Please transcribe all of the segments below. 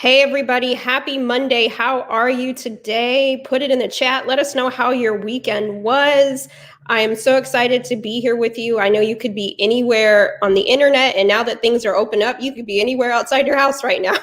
Hey, everybody. Happy Monday. How are you today? Put it in the chat. Let us know how your weekend was. I am so excited to be here with you. I know you could be anywhere on the internet, and now that things are open up, you could be anywhere outside your house right now,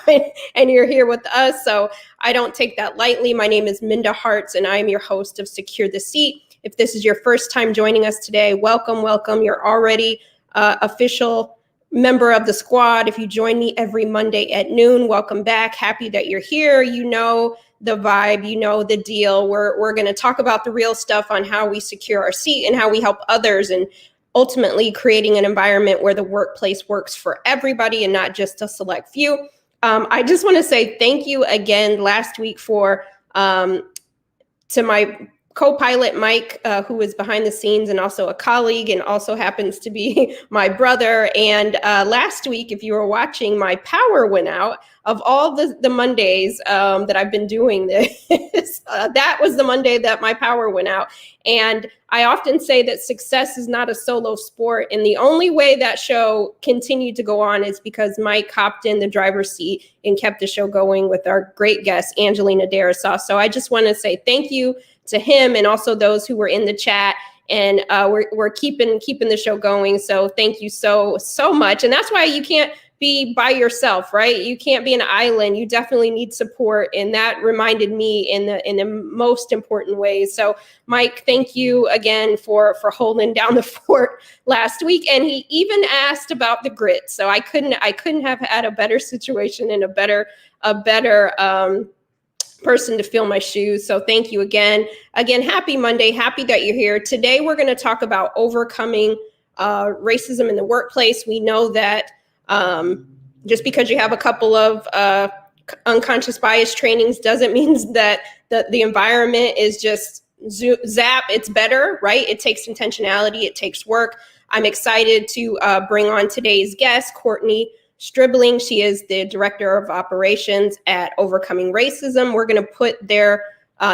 and you're here with us. So I don't take that lightly. My name is MINDA HARTS, and I am your host of Secure the Seat. If this is your first time joining us today, welcome, welcome. You're already official member of the squad. If you join me every Monday at noon, welcome back. Happy that you're here. You know the vibe, you know the deal. We're going to talk about the real stuff on how we secure our seat and how we help others, and ultimately creating an environment where the workplace works for everybody and not just a select few. I just want to say thank you again last week to my co-pilot Mike, who is behind the scenes and also a colleague and also happens to be my brother. And last week, if you were watching, my power went out. Of all the Mondays that I've been doing this, that was the Monday that my power went out. And I often say that success is not a solo sport. And the only way that show continued to go on is because Mike hopped in the driver's seat and kept the show going with our great guest, Angelina Darisaw. So I just want to say thank you to him and also those who were in the chat. And we're keeping the show going. So thank you so much. And that's why you can't be by yourself, right? You can't be an island. You definitely need support. And that reminded me in the most important ways. So Mike, thank you again for holding down the fort last week. And he even asked about the grit. So I couldn't have had a better situation and a better person to fill my shoes. So thank you again. Again, happy Monday. Happy that you're here. Today, we're going to talk about overcoming racism in the workplace. We know that just because you have a couple of unconscious bias trainings doesn't mean that the environment is just zap, it's better, right? It takes intentionality. It takes work. I'm excited to bring on today's guest, Courtney Stribling. She is the Director of Operations at Overcoming Racism. We're going to put their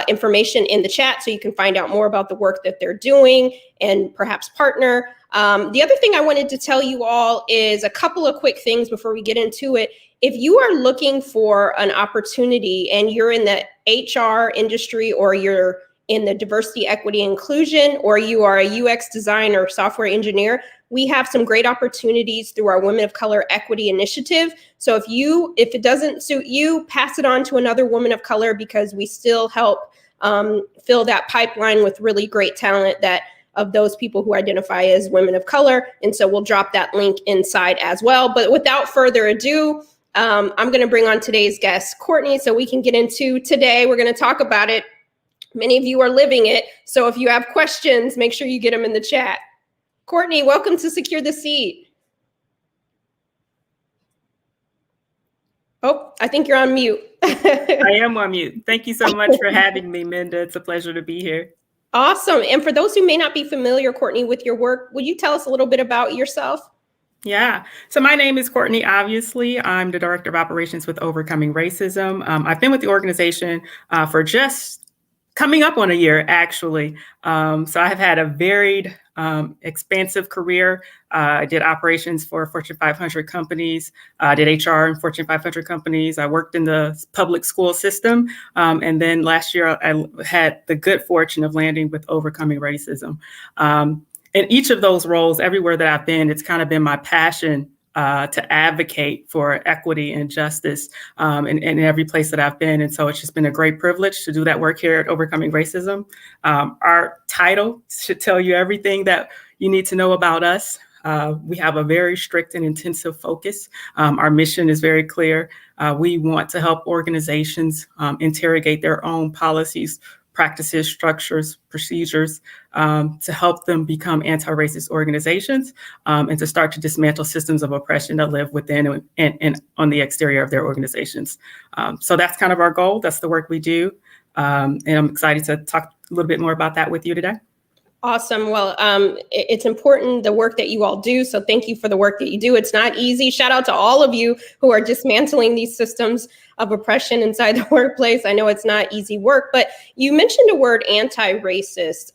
information in the chat so you can find out more about the work that they're doing and perhaps partner. The other thing I wanted to tell you all is a couple of quick things before we get into it. If you are looking for an opportunity and you're in the HR industry, or you're in the diversity, equity, inclusion, or you are a UX designer or software engineer, we have some great opportunities through our Women of Color Equity Initiative. So if it doesn't suit you, pass it on to another woman of color, because we still help fill that pipeline with really great talent of those people who identify as women of color. And so we'll drop that link inside as well. But without further ado, I'm going to bring on today's guest, Courtney, so we can get into today. We're going to talk about it. Many of you are living it. So if you have questions, make sure you get them in the chat. Courtney, welcome to Secure the Seat. Oh, I think you're on mute. I am on mute. Thank you so much for having me, Minda. It's a pleasure to be here. Awesome. And for those who may not be familiar, Courtney, with your work, would you tell us a little bit about yourself? Yeah. So my name is Courtney, obviously. I'm the Director of Operations with Overcoming Racism. I've been with the organization for just coming up on a year, actually. So I have had a varied, expansive career. I did operations for Fortune 500 companies. I did HR in Fortune 500 companies. I worked in the public school system. And then last year, I had the good fortune of landing with Overcoming Racism. In each of those roles, everywhere that I've been, it's kind of been my passion to advocate for equity and justice in every place that I've been. And so it's just been a great privilege to do that work here at Overcoming Racism. Our title should tell you everything that you need to know about us. We have a very strict and intensive focus. Our mission is very clear. We want to help organizations interrogate their own policies, practices, structures, procedures to help them become anti-racist organizations and to start to dismantle systems of oppression that live within and on the exterior of their organizations. So that's kind of our goal. That's the work we do. And I'm excited to talk a little bit more about that with you today. Awesome. Well, it's important, the work that you all do. So thank you for the work that you do. It's not easy. Shout out to all of you who are dismantling these systems of oppression inside the workplace. I know it's not easy work, but you mentioned a word, anti-racist.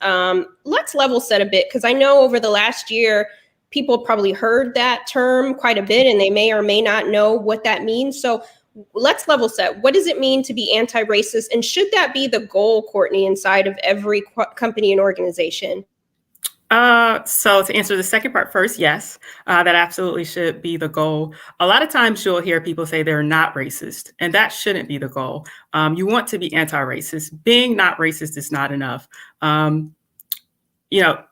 Let's level set a bit, because I know over the last year, people probably heard that term quite a bit, and they may or may not know what that means. So let's level set. What does it mean to be anti-racist? And should that be the goal, Courtney, inside of every company and organization? So to answer the second part first, yes, that absolutely should be the goal. A lot of times you'll hear people say they're not racist, and that shouldn't be the goal. You want to be anti-racist. Being not racist is not enough. You know,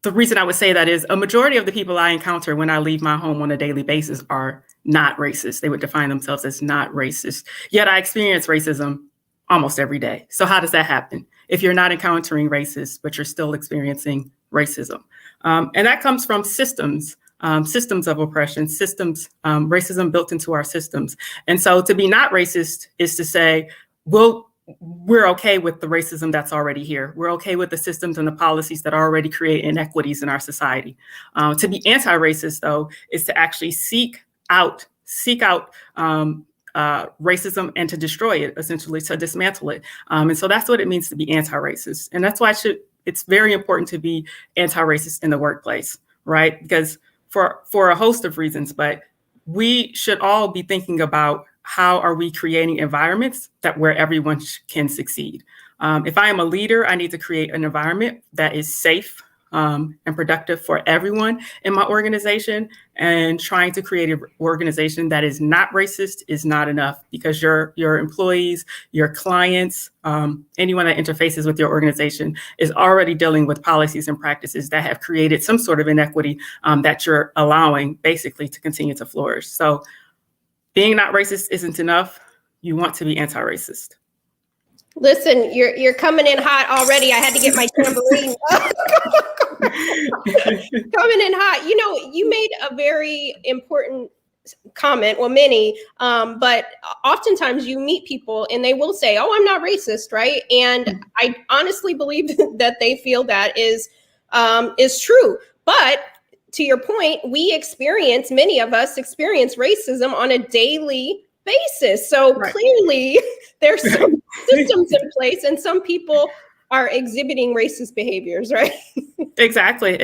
the reason I would say that is a majority of the people I encounter when I leave my home on a daily basis are not racist. They would define themselves as not racist. Yet I experience racism almost every day. So how does that happen? If you're not encountering racists, but you're still experiencing racism. And that comes from systems of oppression, racism built into our systems. And so to be not racist is to say, we're okay with the racism that's already here. We're okay with the systems and the policies that already create inequities in our society. To be anti-racist, though, is to actually seek out racism and to destroy it, essentially to dismantle it. And so that's what it means to be anti-racist. And that's why it's very important to be anti-racist in the workplace, right? Because for a host of reasons, but we should all be thinking about how are we creating environments where everyone can succeed. If I am a leader, I need to create an environment that is safe and productive for everyone in my organization. And trying to create an organization that is not racist is not enough, because your employees, your clients, anyone that interfaces with your organization is already dealing with policies and practices that have created some sort of inequity that you're allowing basically to continue to flourish. So being not racist isn't enough. You want to be anti-racist. Listen, you're coming in hot already. I had to get my tambourine. Coming in hot. You know, you made a very important comment, well, many, but oftentimes you meet people and they will say, oh, I'm not racist, right? And I honestly believe that they feel that is true. But to your point, many of us experience racism on a daily basis. So clearly there's some systems in place, and some people are exhibiting racist behaviors, right? Exactly.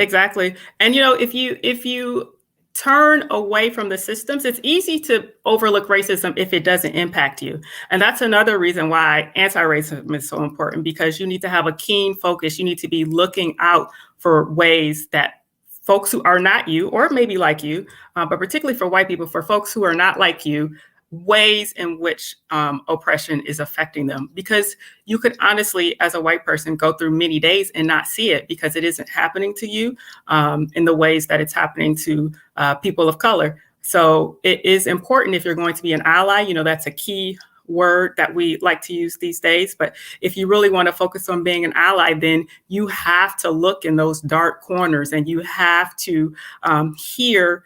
And if you turn away from the systems, it's easy to overlook racism if it doesn't impact you. And that's another reason why anti-racism is so important, because you need to have a keen focus. You need to be looking out for ways that folks who are not you, or maybe like you, but particularly for white people, for folks who are not like you, ways in which oppression is affecting them. Because you could honestly, as a white person, go through many days and not see it because it isn't happening to you in the ways that it's happening to people of color. So it is important, if you're going to be an ally, that's a key word that we like to use these days. But if you really want to focus on being an ally, then you have to look in those dark corners, and you have to hear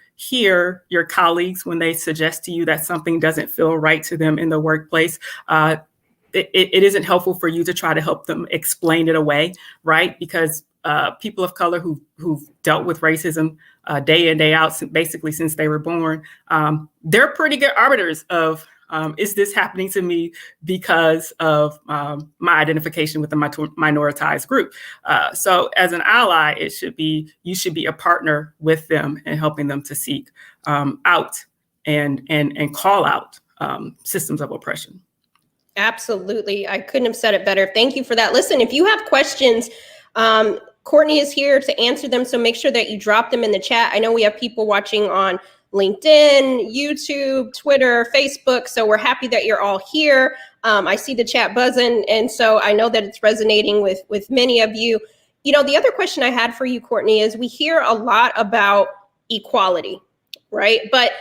your colleagues when they suggest to you that something doesn't feel right to them in the workplace. It isn't helpful for you to try to help them explain it away, right? Because people of color who've dealt with racism day in, day out, basically since they were born, they're pretty good arbiters of is this happening to me because of my identification with the minoritized group? So as an ally, you should be a partner with them and helping them to seek out and call out systems of oppression. Absolutely. I couldn't have said it better. Thank you for that. Listen, if you have questions, Courtney is here to answer them. So make sure that you drop them in the chat. I know we have people watching on LinkedIn, YouTube, Twitter, Facebook. So we're happy that you're all here. I see the chat buzzing. And so I know that it's resonating with many of you. The other question I had for you, Courtney, is we hear a lot about equality, right? But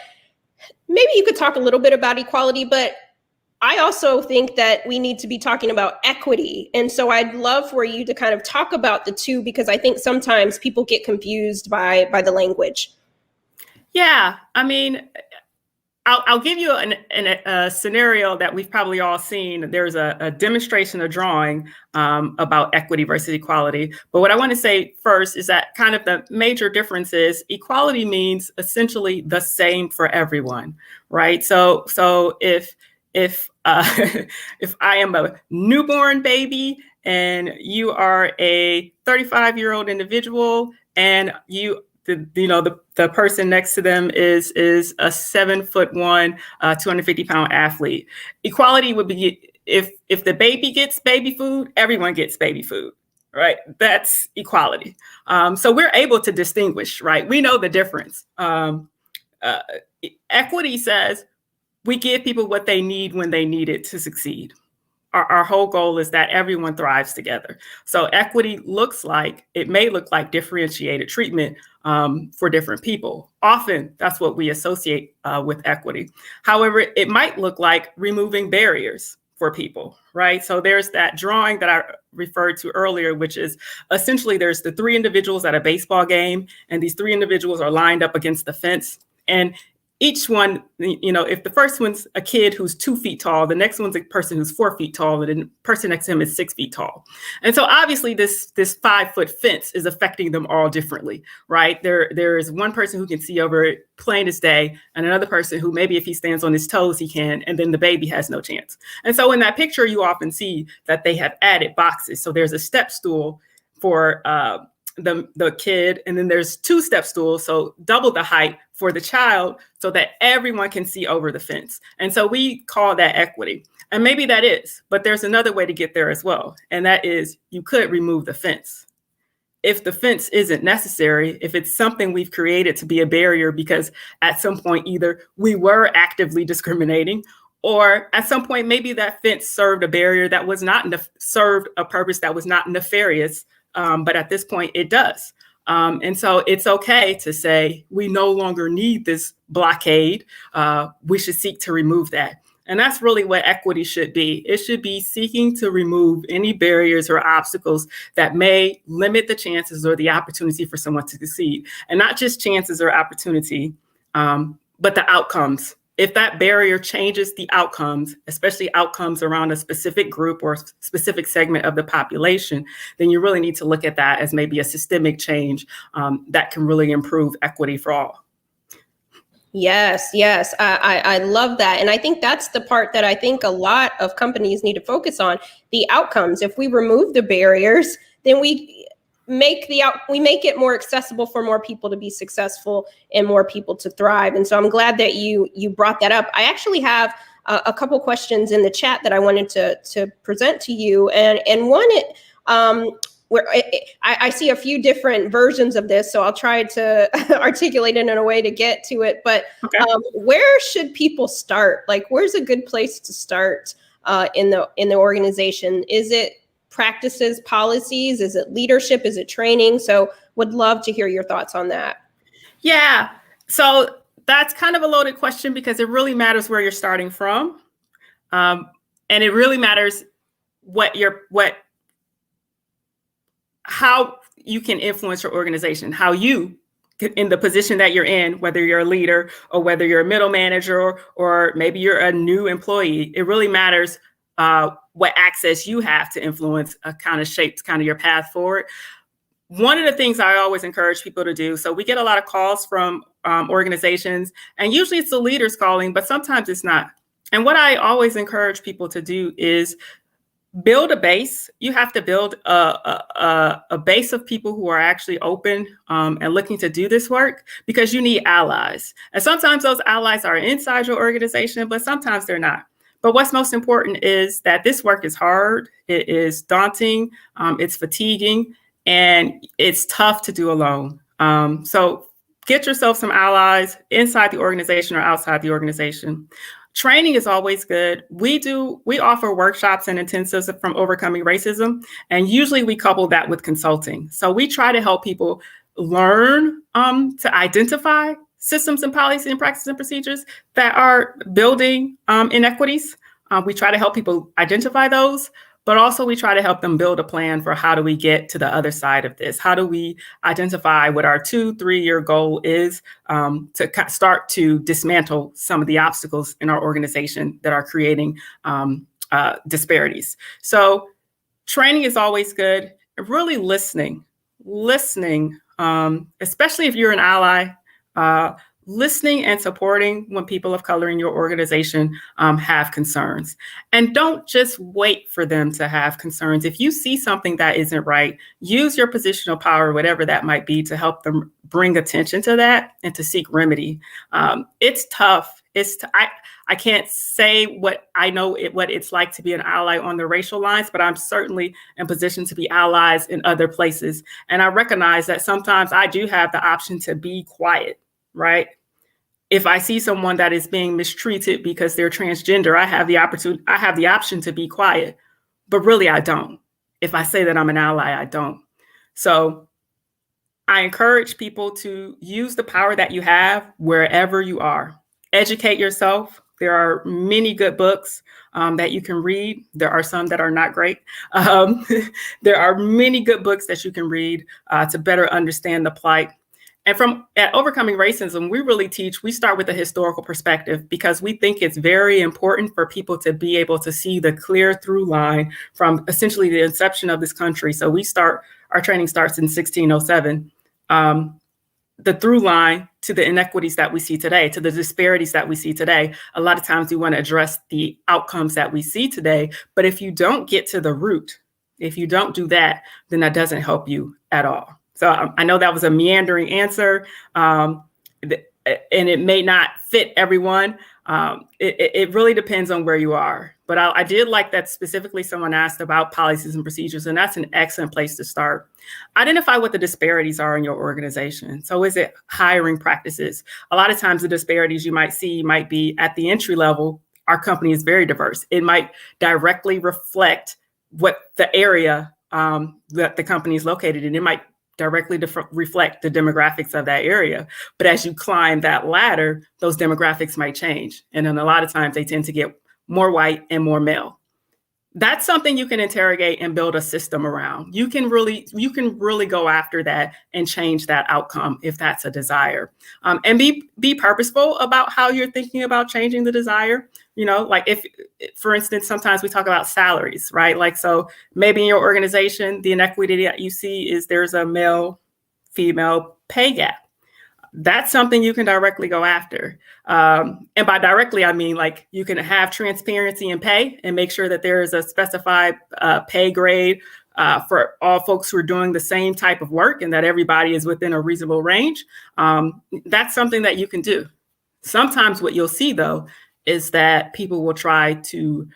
maybe you could talk a little bit about equality, but I also think that we need to be talking about equity. And so I'd love for you to kind of talk about the two, because I think sometimes people get confused by the language. Yeah, I mean, I'll give you a scenario that we've probably all seen. There's a demonstration, a drawing about equity versus equality. But what I want to say first is that kind of the major difference is equality means essentially the same for everyone, right? So if if I am a newborn baby and you are a 35-year-old individual, and the person next to them is a 7'1", 250-pound athlete. Equality would be if the baby gets baby food, everyone gets baby food, right? That's equality. So we're able to distinguish, right? We know the difference. Equity says we give people what they need when they need it to succeed. Our whole goal is that everyone thrives together. So equity may look like differentiated treatment for different people. Often that's what we associate with equity. However, it might look like removing barriers for people, right? So there's that drawing that I referred to earlier, which is essentially there's the 3 individuals at a baseball game, and these 3 individuals are lined up against the fence. And each one, if the first one's a kid who's 2 feet tall, the next one's a person who's 4 feet tall, and then the person next to him is 6 feet tall. And so obviously this 5-foot fence is affecting them all differently, right? There is one person who can see over it plain as day, and another person who maybe if he stands on his toes, he can, and then the baby has no chance. And so in that picture, you often see that they have added boxes. So there's a step stool for the kid, and then there's 2 step stools, so double the height for the child, so that everyone can see over the fence. And so we call that equity. And maybe that is, but there's another way to get there as well. And that is you could remove the fence. If the fence isn't necessary, if it's something we've created to be a barrier because at some point either we were actively discriminating, or at some point maybe that fence served a barrier that was not served a purpose that was not nefarious, but at this point it does. And so it's okay to say we no longer need this blockade. We should seek to remove that. And that's really what equity should be. It should be seeking to remove any barriers or obstacles that may limit the chances or the opportunity for someone to succeed. And not just chances or opportunity, but the outcomes. If that barrier changes the outcomes, especially outcomes around a specific group or specific segment of the population, then you really need to look at that as maybe a systemic change that can really improve equity for all. Yes, yes. I love that. And I think that's the part that I think a lot of companies need to focus on, the outcomes. If we remove the barriers, then we make it more accessible for more people to be successful and more people to thrive. And so I'm glad that you brought that up. I actually have a couple questions in the chat that I wanted to present to you. And one, where I see a few different versions of this, so I'll try to articulate it in a way to get to it. But okay. Where should people start? Like, where's a good place to start in the organization? Is it practices, policies? Is it leadership? Is it training? So would love to hear your thoughts on that. Yeah. So that's kind of a loaded question because it really matters where you're starting from. And it really matters how you can influence your organization, how you, in the position that you're in, whether you're a leader or whether you're a middle manager or maybe you're a new employee, it really matters what access you have to influence kind of shapes kind of your path forward. One of the things I always encourage people to do, so we get a lot of calls from organizations, and usually it's the leaders calling, but sometimes it's not. And what I always encourage people to do is build a base. You have to build a base of people who are actually open and looking to do this work, because you need allies. And sometimes those allies are inside your organization, but sometimes they're not. But what's most important is that this work is hard, it is daunting, it's fatiguing, and it's tough to do alone. So get yourself some allies inside the organization or outside the organization. Training is always good. We offer workshops and intensives from Overcoming Racism, and usually we couple that with consulting. So we try to help people learn to identify systems and policies and practices and procedures that are building inequities. We try to help people identify those, but also we try to help them build a plan for how do we get to the other side of this? How do we identify what our 2-3 year goal is to start to dismantle some of the obstacles in our organization that are creating disparities? So training is always good. Really listening, especially if you're an ally, listening and supporting when people of color in your organization have concerns. And don't just wait for them to have concerns. If you see something that isn't right, use your positional power, whatever that might be, to help them bring attention to that and to seek remedy. It's tough. I can't say what I know what it's like to be an ally on the racial lines, but I'm certainly in position to be allies in other places. And I recognize that sometimes I do have the option to be quiet, right? If I see someone that is being mistreated because they're transgender, I have the option to be quiet, but really I don't. If I say that I'm an ally, I don't. So I encourage people to use the power that you have wherever you are. Educate yourself. There are many good books that you can read. There are some that are not great. There are many good books that you can read to better understand the plight. And at Overcoming Racism, we start with a historical perspective because we think it's very important for people to be able to see the clear through line from essentially the inception of this country. So our training starts in 1607. The through line to the inequities that we see today, to the disparities that we see today. A lot of times we want to address the outcomes that we see today, but if you don't get to the root, if you don't do that, then that doesn't help you at all. So I know that was a meandering answer, and it may not fit everyone. It really depends on where you are. But I did like that specifically someone asked about policies and procedures, and that's an excellent place to start. Identify what the disparities are in your organization. So is it hiring practices? A lot of times the disparities you might see might be at the entry level. Our company is very diverse. It might directly reflect what the area that the company is located in. It might directly reflect the demographics of that area. But as you climb that ladder, those demographics might change. And then a lot of times they tend to get more white and more male. That's something you can interrogate and build a system around. You can really go after that and change that outcome if that's a desire. And be purposeful about how you're thinking about changing the desire. You know, like if, for instance, sometimes we talk about salaries, right? Like, so maybe in your organization, the inequity that you see is there's a male-female pay gap. That's something you can directly go after. And by directly, I mean, like, you can have transparency in pay and make sure that there is a specified pay grade for all folks who are doing the same type of work and that everybody is within a reasonable range. That's something that you can do. Sometimes what you'll see, though, is that people will try to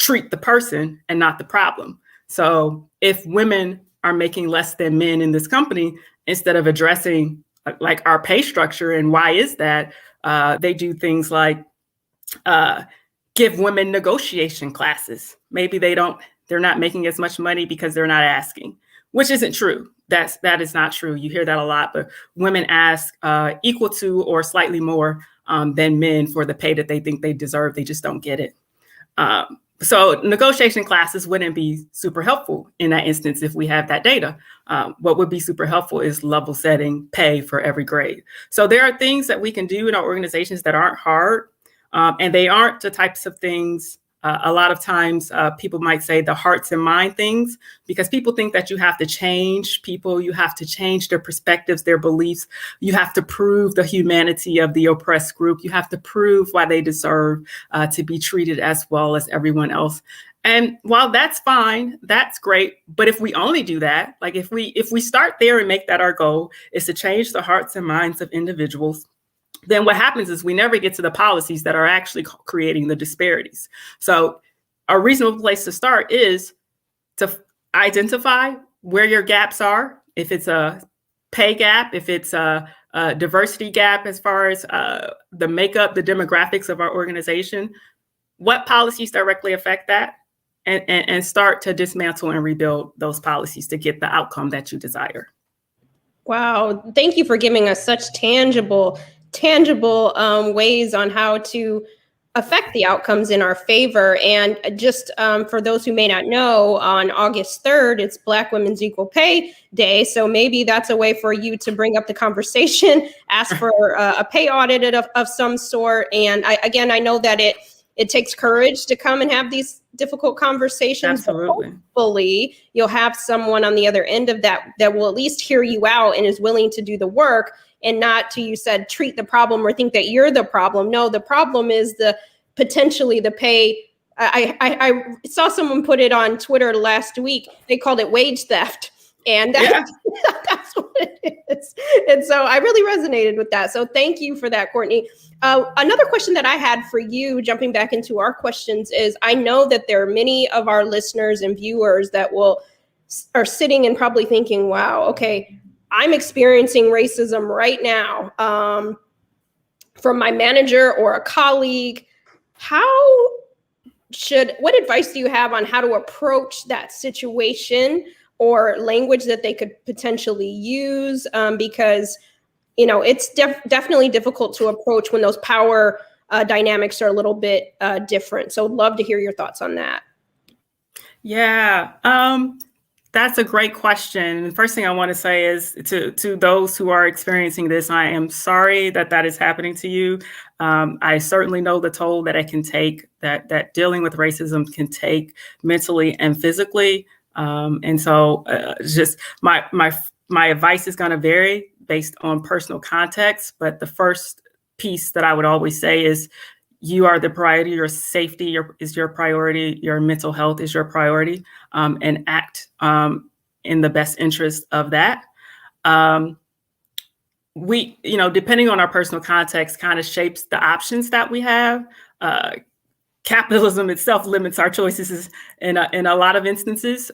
treat the person and not the problem. So if women are making less than men in this company, instead of addressing like our pay structure and why is that, they do things like give women negotiation classes. Maybe they're not making as much money because they're not asking, which isn't true. That is not true. You hear that a lot, but women ask equal to or slightly more than men for the pay that they think they deserve. They just don't get it. So negotiation classes wouldn't be super helpful in that instance if we have that data. What would be super helpful is level setting pay for every grade. So there are things that we can do in our organizations that aren't hard, and they aren't the types of things. A lot of times people might say the hearts and mind things, because people think that you have to change people, you have to change their perspectives, their beliefs, you have to prove the humanity of the oppressed group, you have to prove why they deserve to be treated as well as everyone else. And while that's fine, that's great. But if we only do that, like if we start there and make that our goal, is to change the hearts and minds of individuals, then what happens is we never get to the policies that are actually creating the disparities. So a reasonable place to start is to identify where your gaps are. If it's a pay gap, if it's a diversity gap as far as the makeup, the demographics of our organization, what policies directly affect that, and start to dismantle and rebuild those policies to get the outcome that you desire. Wow. Thank you for giving us such tangible ways on how to affect the outcomes in our favor. And just for those who may not know, on August 3rd, it's Black Women's Equal Pay Day. So maybe that's a way for you to bring up the conversation, ask for a pay audit of some sort. And I know that it takes courage to come and have these difficult conversations. Absolutely. But hopefully you'll have someone on the other end of that will at least hear you out and is willing to do the work, and not to, you said, treat the problem or think that you're the problem. No, the problem is potentially the pay. I saw someone put it on Twitter last week. They called it wage theft. And that's what it is. And so I really resonated with that. So thank you for that, Courtney. Another question that I had for you, jumping back into our questions, is I know that there are many of our listeners and viewers that are sitting and probably thinking, wow, okay, I'm experiencing racism right now from my manager or a colleague. What advice do you have on how to approach that situation, or language that they could potentially use? Because, it's definitely difficult to approach when those power dynamics are a little bit different. So I'd love to hear your thoughts on that. Yeah, that's a great question. The first thing I want to say is to those who are experiencing this, I am sorry that is happening to you. I certainly know the toll that it can take, that dealing with racism can take mentally and physically. And so just my advice is going to vary based on personal context. But the first piece that I would always say is, you are the priority. Your safety is your priority. Your mental health is your priority, and act in the best interest of that. We, depending on our personal context, kind of shapes the options that we have. Capitalism itself limits our choices in a lot of instances.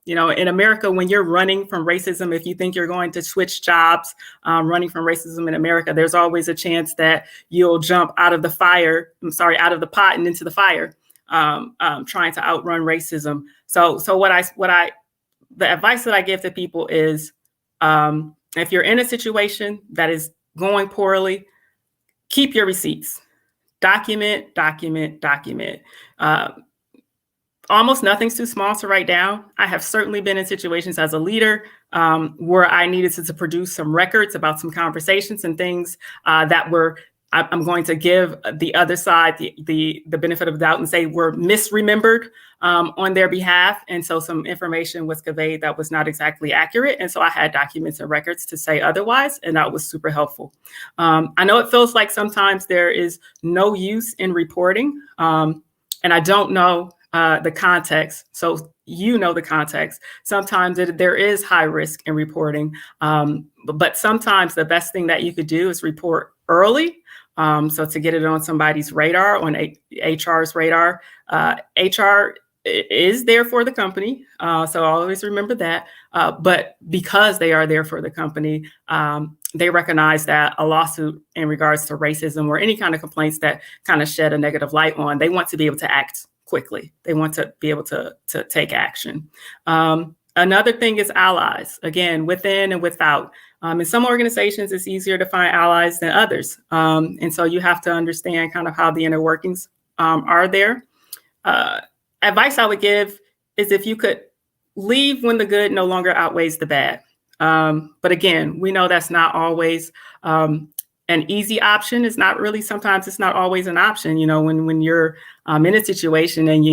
In America, when you're running from racism, if you think you're going to switch jobs, running from racism in America, there's always a chance that you'll jump out of the pot and into the fire, trying to outrun racism. So the advice that I give to people is, if you're in a situation that is going poorly, keep your receipts. Document. Almost nothing's too small to write down. I have certainly been in situations as a leader where I needed to produce some records about some conversations and things I'm going to give the other side the benefit of the doubt and say were misremembered on their behalf. And so some information was conveyed that was not exactly accurate. And so I had documents and records to say otherwise, and that was super helpful. I know it feels like sometimes there is no use in reporting, and I don't know the context. So the context. Sometimes there is high risk in reporting, but sometimes the best thing that you could do is report early. So to get it on somebody's radar, on HR's radar. HR is there for the company. So always remember that. But because they are there for the company, they recognize that a lawsuit in regards to racism or any kind of complaints that kind of shed a negative light on, they want to be able to act quickly. They want to be able to take action. Another thing is allies, again, within and without. In some organizations, it's easier to find allies than others. And so you have to understand kind of how the inner workings are there. Advice I would give is if you could leave when the good no longer outweighs the bad. But again, we know that's not always an easy option. Sometimes it's not always an option. When you're in a situation and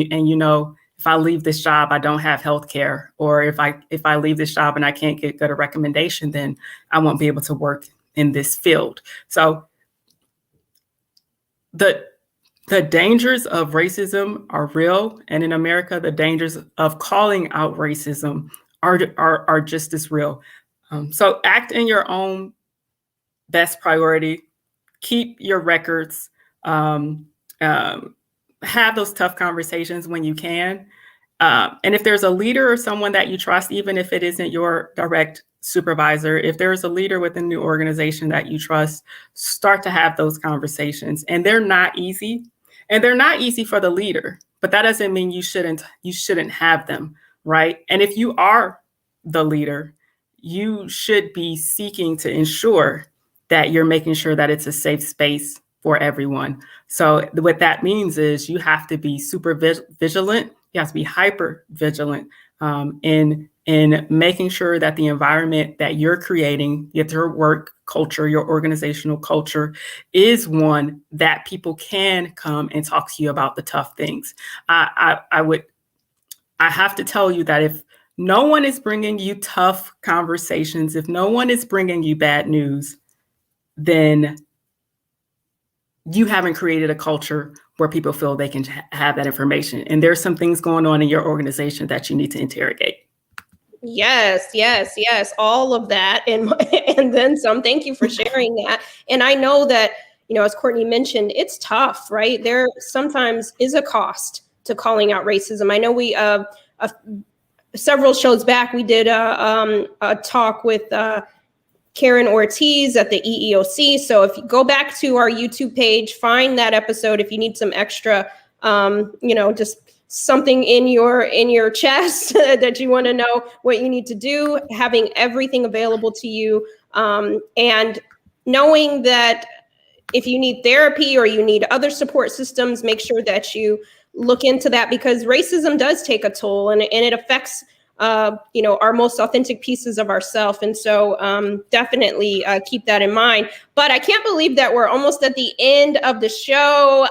if I leave this job, I don't have health care, or if I leave this job and I can't get a recommendation, then I won't be able to work in this field. So the dangers of racism are real. And in America, the dangers of calling out racism are just as real. So act in your own best priority, keep your records, have those tough conversations when you can. And if there's a leader or someone that you trust, even if it isn't your direct supervisor, if there's a leader within the organization that you trust, start to have those conversations. And they're not easy. And they're not easy for the leader, but that doesn't mean you shouldn't have them, right? And if you are the leader, you should be seeking to ensure that you're making sure that it's a safe space for everyone. So what that means is you have to be super vigilant. You have to be hyper vigilant in in making sure that the environment that you're creating, your work culture, your organizational culture, is one that people can come and talk to you about the tough things. I have to tell you that if no one is bringing you tough conversations, if no one is bringing you bad news, then you haven't created a culture where people feel they can have that information. And there's some things going on in your organization that you need to interrogate. Yes. All of that and then some. Thank you for sharing that. And I know that, as Courtney mentioned, it's tough, right? There sometimes is a cost to calling out racism. I know we several shows back we did a talk with Karen Ortiz at the EEOC. So if you go back to our YouTube page, find that episode if you need some extra, just something in your chest that you want to know what you need to do, having everything available to you, and knowing that if you need therapy or you need other support systems, make sure that you look into that, because racism does take a toll and it affects our most authentic pieces of ourselves. And so definitely keep that in mind. But I can't believe that we're almost at the end of the show.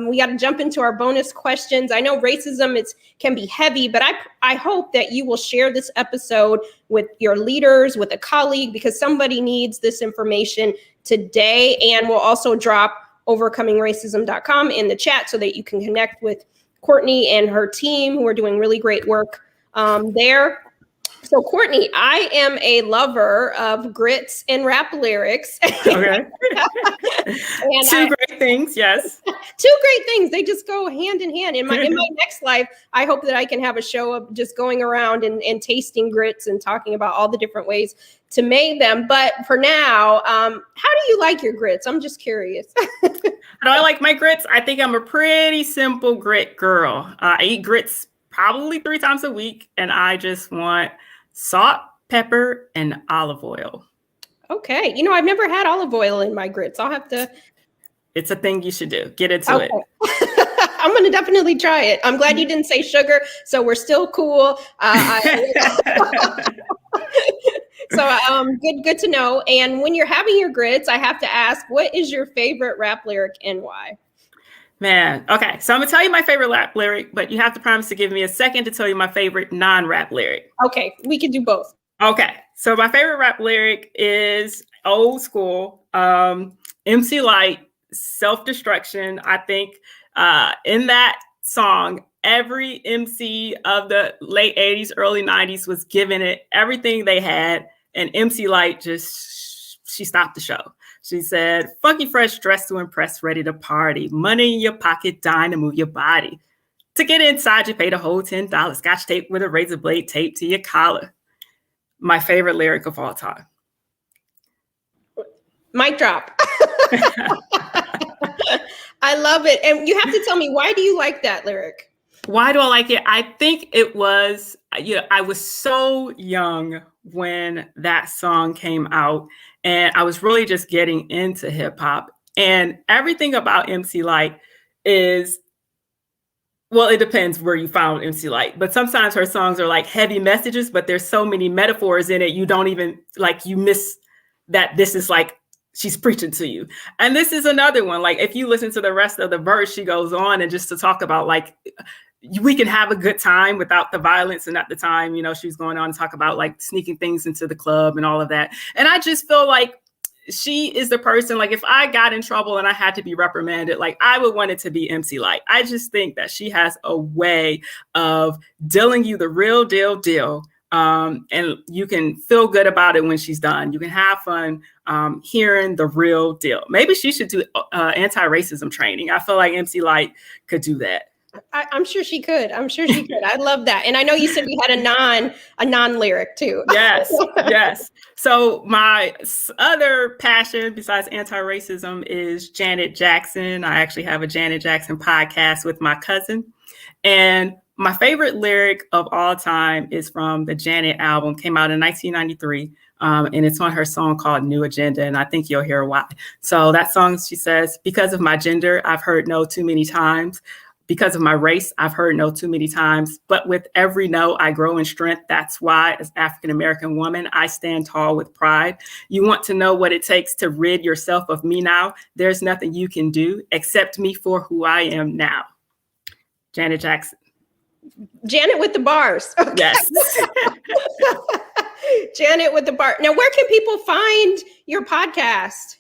We got to jump into our bonus questions. I know racism can be heavy, but I hope that you will share this episode with your leaders, with a colleague, because somebody needs this information today. And we'll also drop overcomingracism.com in the chat so that you can connect with Courtney and her team, who are doing really great work there. So Courtney, I am a lover of grits and rap lyrics. Okay. Two great things, yes. Two great things. They just go hand in hand. In my next life, I hope that I can have a show of just going around and tasting grits and talking about all the different ways to make them. But for now, how do you like your grits? I'm just curious. How do I like my grits? I think I'm a pretty simple grit girl. I eat grits probably 3 times a week, and I just want salt, pepper, and olive oil. Okay. I've never had olive oil in my grits. I'll have to. It's a thing you should do. Get into it. I'm going to definitely try it. I'm glad you didn't say sugar, so we're still cool. So good to know. And when you're having your grits, I have to ask, what is your favorite rap lyric and why? Man, okay. So I'm going to tell you my favorite rap lyric, but you have to promise to give me a second to tell you my favorite non-rap lyric. Okay, we can do both. Okay. So my favorite rap lyric is old school. MC Lyte, Self-Destruction. I think in that song, every MC of the late 80s, early 90s was giving it everything they had. And MC Lyte she stopped the show. She said, funky fresh, dressed to impress, ready to party. Money in your pocket, dying to move your body. To get inside, you paid a whole $10. Scotch tape with a razor blade taped to your collar. My favorite lyric of all time. Mic drop. I love it. And you have to tell me, why do you like that lyric? Why do I like it? I think it was, I was so young when that song came out, and I was really just getting into hip hop. And everything about MC Lyte is, well, it depends where you found MC Lyte, but sometimes her songs are like heavy messages, but there's so many metaphors in it, you don't even, you miss that this is like, she's preaching to you. And this is another one. Like, if you listen to the rest of the verse, she goes on and just to talk about we can have a good time without the violence. And at the time, she was going on to talk about sneaking things into the club and all of that. And I just feel like she is the person, if I got in trouble and I had to be reprimanded, I would want it to be MC Lyte. I just think that she has a way of dealing you the real deal. And you can feel good about it when she's done. You can have fun hearing the real deal. Maybe she should do anti-racism training. I feel like MC Lyte could do that. I'm sure she could. I love that. And I know you said you had a non lyric too. Yes. So my other passion besides anti-racism is Janet Jackson. I actually have a Janet Jackson podcast with my cousin. And my favorite lyric of all time is from the Janet album, came out in 1993. And it's on her song called New Agenda. And I think you'll hear why. So that song, she says, because of my gender, I've heard no too many times. because of my race, I've heard no too many times, but with every no, I grow in strength. That's why, as African-American woman, I stand tall with pride. You want to know what it takes to rid yourself of me now? There's nothing you can do. Accept me for who I am now. Janet Jackson. Janet with the bars. Okay. Yes. Janet with the bar. Now, where can people find your podcast?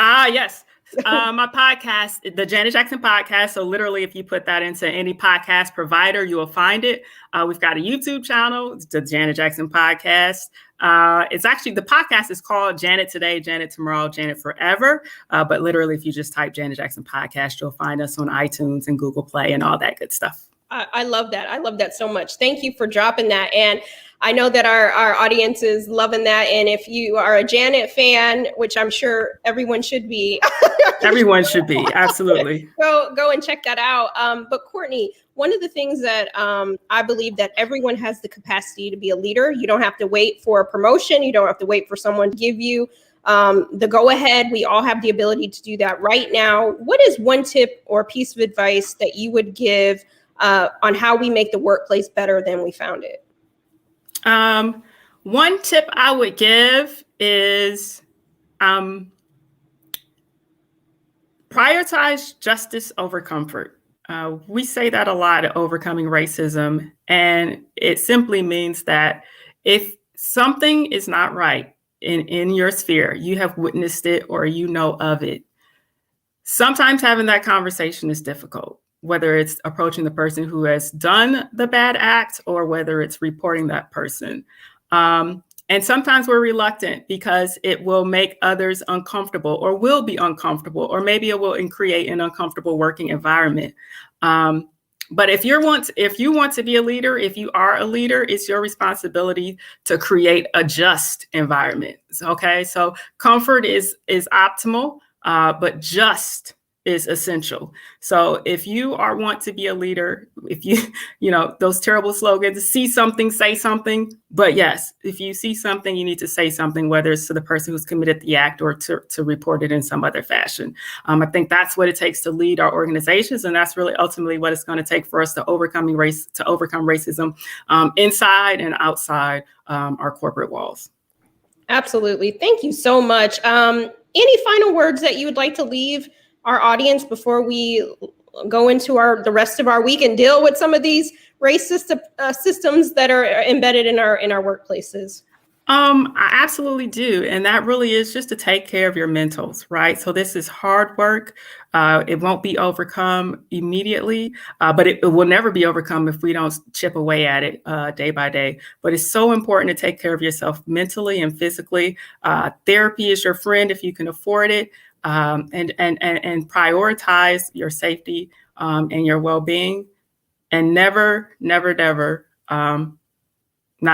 Yes. My podcast, the Janet Jackson podcast. So literally, if you put that into any podcast provider, you will find it. We've got a YouTube channel, it's the Janet Jackson podcast. It's actually, the podcast is called Janet Today, Janet Tomorrow, Janet Forever. But literally, if you just type Janet Jackson podcast, you'll find us on iTunes and Google Play and all that good stuff. I love that. I love that so much. Thank you for dropping that. And I know that our audience is loving that. And if you are a Janet fan, which I'm sure everyone should be. Everyone should be. Absolutely. Go and check that out. But Courtney, one of the things that I believe that everyone has the capacity to be a leader. You don't have to wait for a promotion. You don't have to wait for someone to give you the go ahead. We all have the ability to do that right now. What is one tip or piece of advice that you would give on how we make the workplace better than we found it? One tip I would give is prioritize justice over comfort. We say that a lot at Overcoming Racism, and it simply means that if something is not right in your sphere, you have witnessed it or you know of it, sometimes having that conversation is difficult, whether it's approaching the person who has done the bad act or whether it's reporting that person. And sometimes we're reluctant because it will make others uncomfortable or will be uncomfortable, or maybe it will create an uncomfortable working environment. But if you want to be a leader, if you are a leader, it's your responsibility to create a just environment. Okay, so comfort is optimal, but just is essential. So if you want to be a leader, if you know, those terrible slogans, see something, say something. But yes, if you see something, you need to say something, whether it's to the person who's committed the act or to report it in some other fashion. I think that's what it takes to lead our organizations. And that's really ultimately what it's going to take for us to overcome racism inside and outside our corporate walls. Absolutely. Thank you so much. Any final words that you would like to leave our audience before we go into the rest of our week and deal with some of these racist systems that are embedded in our workplaces? I absolutely do. And that really is just to take care of your mentals, right? So this is hard work. It won't be overcome immediately, but it will never be overcome if we don't chip away at it day by day. But it's so important to take care of yourself mentally and physically. Therapy is your friend if you can afford it. And prioritize your safety and your well-being, and never, not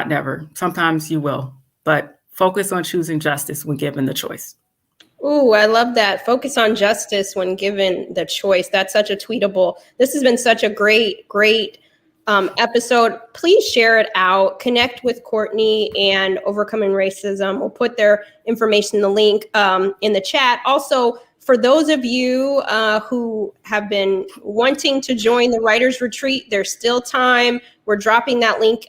never. Sometimes you will, but focus on choosing justice when given the choice. Ooh, I love that. Focus on justice when given the choice. That's such a tweetable. This has been such a great episode. Please share it out. Connect with Courtney and Overcoming Racism. We'll put their information, the link in the chat. Also, for those of you who have been wanting to join the Writers Retreat, there's still time. We're dropping that link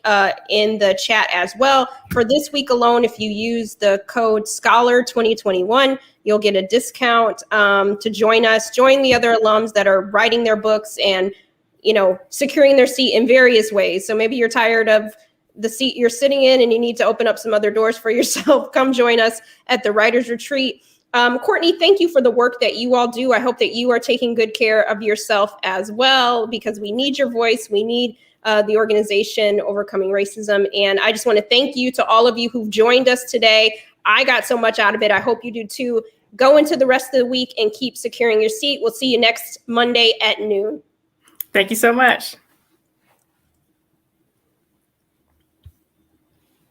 in the chat as well. For this week alone, if you use the code SCHOLAR2021, you'll get a discount to join us. Join the other alums that are writing their books and securing their seat in various ways. So maybe you're tired of the seat you're sitting in and you need to open up some other doors for yourself. Come join us at the Writers Retreat. Courtney, thank you for the work that you all do. I hope that you are taking good care of yourself as well, because we need your voice. We need the organization Overcoming Racism. And I just want to thank you to all of you who've joined us today. I got so much out of it. I hope you do too. Go into the rest of the week and keep securing your seat. We'll see you next Monday at noon. Thank you so much.